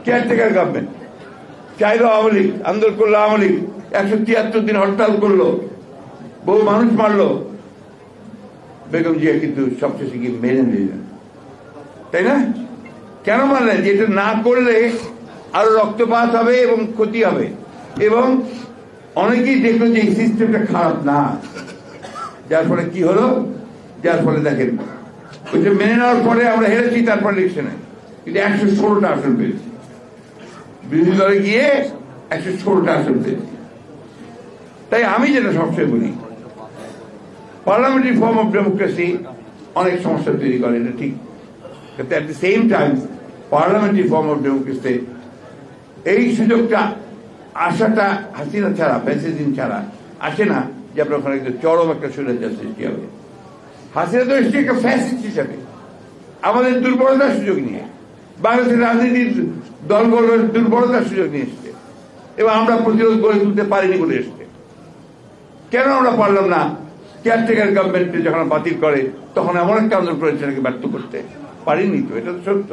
Caretaker government চাইলো আওয়ামী লীগ, আন্দোলন করলো আওয়ামী লীগ, 173 দিন হরতাল করলো, বহু মানুষ মারলো, বেগম জিয়া কিন্তু সবশেষে কি মেনে নিলেন, তাই না? কেন মানলেন? যে এটা না করলে আরো রক্তপাত হবে এবং ক্ষতি হবে, এবং অনেকেই দেখলো যে এই সিস্টেমটা খারাপ না, যার ফলে কি হলো, যার ফলে দেখেন ওইটা মেনে নেওয়ার পরে আমরা হেরেছি, তারপর ইলেকশনে কিন্তু 116টা আসন পেয়েছি, বিরোধী দলে গিয়ে 116টা আসন পেয়েছি। তাই আমি যেটা সবসময় বলি, পার্লামেন্টারি ফর্ম অফ ডেমোক্রেসি অনেক সমস্যা তৈরি করে, এটা ঠিক, কিন্তু at the same time parliamentary form of ডেমোক্রেসিতে এই সুযোগটা আসাটা হাসিনা ছাড়া, ফ্যাসিজম ছাড়া আসে না, যে আপনার ওখানে চরম একটা স্বৈরাচার সৃষ্টি হবে। হাসিনা তো এসছে একটা ফ্যাসিস্ট হিসাবে, আমাদের দুর্বলতার সুযোগ নিয়ে, বাংলাদেশের রাজনীতির দলগুলোর দুর্বলতার সুযোগ নিয়ে এসছে, এবং আমরা প্রতিরোধ গড়ে তুলতে পারিনি বলে এসছে। কেন আমরা পারলাম না? কেয়ারটেকার গভর্নমেন্টে যখন বাতিল করে তখন এমন একটা আন্দোলন করেছে নাকি ব্যর্থ করতে পারিনি, তো এটা তো সত্য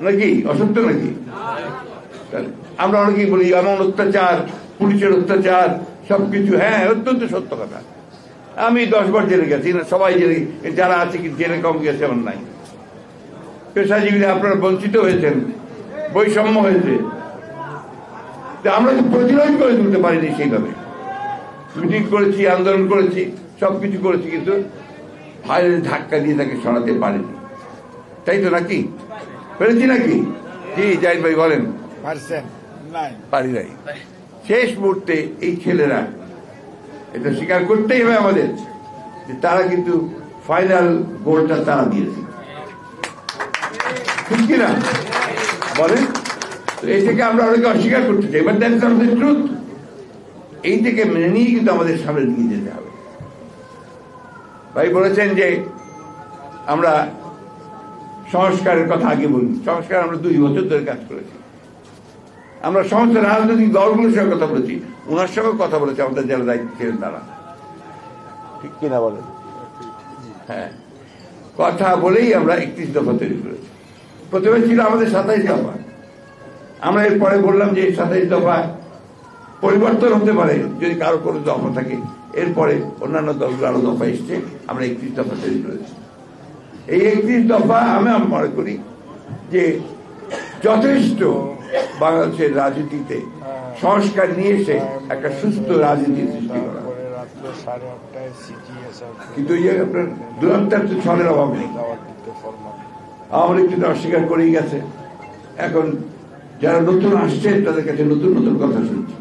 নাকি অসত্য নাকি? আমরা অনেকেই বলি এমন অত্যাচার, পুলিশের অত্যাচার, সবকিছু, হ্যাঁ অত্যন্ত সত্য কথা। আমি 10 বার জেলে গেছি, সবাই জেলে, যারা আছে কি জেলে কম গেছে এমন নাই। পেশাজীবীরা আপনারা বঞ্চিত হয়েছেন, বৈষম্য হয়েছে, আমরা তো প্রতিরোধ করে তুলতে পারিনি সেইভাবে। মিটিং করেছি, আন্দোলন করেছি, সবকিছু করেছি, কিন্তু ফাইলের ধাক্কা দিয়ে তাকে সরাতে পারিনি, তাই তো নাকি? পেরেছি নাকি? জি জাহিদ ভাই বলেন। পারি নাই। শেষ মুহূর্তে এই ছেলেরা, এটা স্বীকার করতেই হবে আমাদের, যে তারা কিন্তু ফাইনাল গোলটা তারা দিয়েছে, ঠিক কিনা বলেন? এই থেকে আমরা অনেকে অস্বীকার করতে চাই, but that is not the truth. এই থেকে মেনে নিয়ে কিন্তু আমাদের সামনে নিয়ে যেতে হবে। ভাই বলেছেন যে আমরা সংস্কারের কথা আগে বলি, সংস্কার আমরা 2 বছর ধরে কাজ করেছি, আমরা সমস্ত রাজনৈতিক দলগুলোর সঙ্গে কথা বলেছি, ওনার সঙ্গে কথা বলেছি আমাদের যারা দায়িত্ব ছিলেন তারা, ঠিক কিনা বলেন? হ্যাঁ, কথা বলেই আমরা 31 দফা তৈরি করেছি। প্রথমে ছিল আমাদের 27 দফা, আমরা এরপরে বললাম যে 27 দফা পরিবর্তন হতে পারে যদি কারো কোনো দফা থাকে, এরপরে অন্যান্য দলগুলো আরো দফা এসছে, আমরা 31 দফা তৈরি করেছি। এই 31 দফা আমি মনে করি যে যথেষ্ট বাংলাদেশের রাজনীতিতে সংস্কার নিয়ে এসে একটা সুস্থ রাজনীতি সৃষ্টি করা, কিন্তু আপনার দুরন্তার তো ছলের অভাব নেই। আওয়ামী লীগ কিন্তু অস্বীকার করেই গেছে, এখন যারা নতুন আসছে তাদের কাছে নতুন নতুন কথা শুনছি।